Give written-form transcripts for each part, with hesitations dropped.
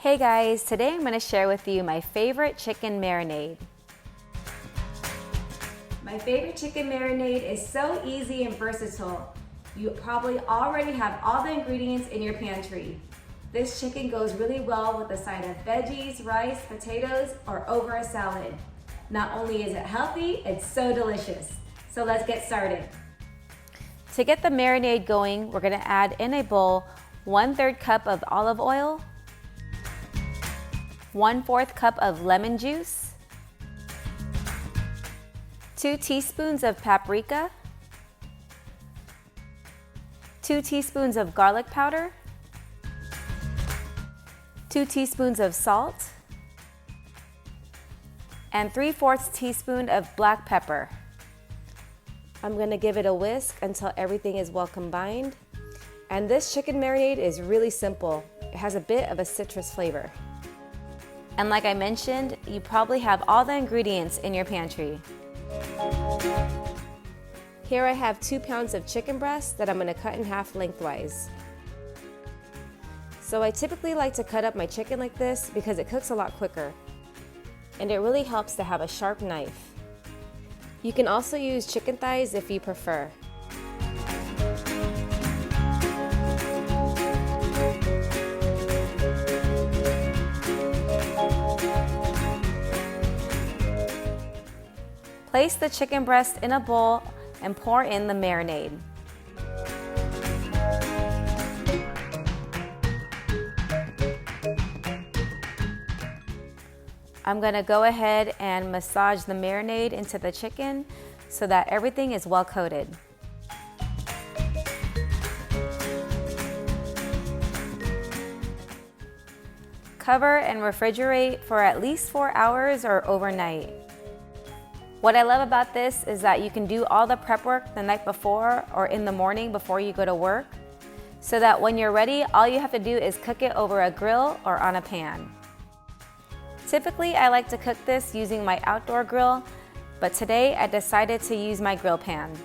Hey guys, today I'm going to share with you my favorite chicken marinade. My favorite chicken marinade is so easy and versatile. You probably already have all the ingredients in your pantry. This chicken goes really well with a side of veggies, rice, potatoes, or over a salad. Not only is it healthy, it's so delicious. So let's get started. To get the marinade going, we're going to add in a bowl 1/3 cup of olive oil, 1/4 cup of lemon juice, 2 teaspoons of paprika, 2 teaspoons of garlic powder, 2 teaspoons of salt, and 3/4 teaspoon of black pepper. I'm going to give it a whisk until everything is well combined. And this chicken marinade is really simple. It has a bit of a citrus flavor. And like I mentioned, you probably have all the ingredients in your pantry. Here I have 2 pounds of chicken breast that I'm going to cut in half lengthwise. So I typically like to cut up my chicken like this because it cooks a lot quicker. And it really helps to have a sharp knife. You can also use chicken thighs if you prefer. Place the chicken breast in a bowl and pour in the marinade. I'm going to go ahead and massage the marinade into the chicken so that everything is well coated. Cover and refrigerate for at least 4 hours or overnight. What I love about this is that you can do all the prep work the night before or in the morning before you go to work, so that when you're ready, all you have to do is cook it over a grill or on a pan. Typically, I like to cook this using my outdoor grill, but today I decided to use my grill pan.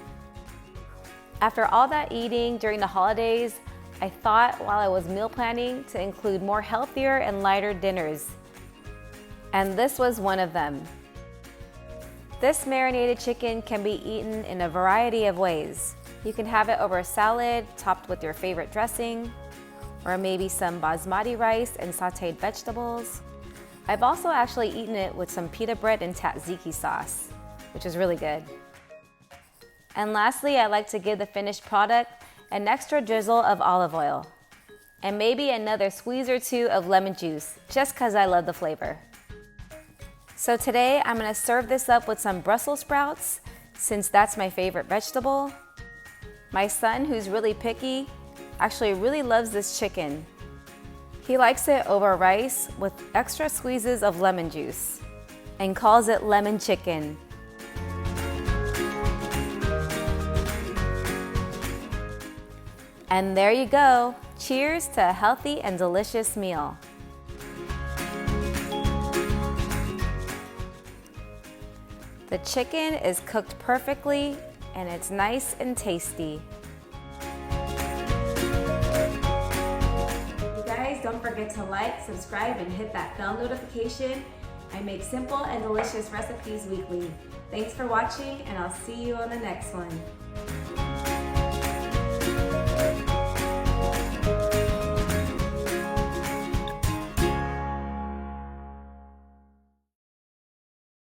After all that eating during the holidays, I thought while I was meal planning to include more healthier and lighter dinners. And this was one of them. This marinated chicken can be eaten in a variety of ways. You can have it over a salad topped with your favorite dressing, or maybe some basmati rice and sauteed vegetables. I've also actually eaten it with some pita bread and tzatziki sauce, which is really good. And lastly, I like to give the finished product an extra drizzle of olive oil, and maybe another squeeze or 2 of lemon juice, just because I love the flavor. So today, I'm going to serve this up with some Brussels sprouts, since that's my favorite vegetable. My son, who's really picky, actually really loves this chicken. He likes it over rice with extra squeezes of lemon juice and calls it lemon chicken. And there you go. Cheers to a healthy and delicious meal. The chicken is cooked perfectly and it's nice and tasty. Don't forget to like, subscribe, and hit that bell notification. I make simple and delicious recipes weekly. Thanks for watching, and I'll see you on the next one.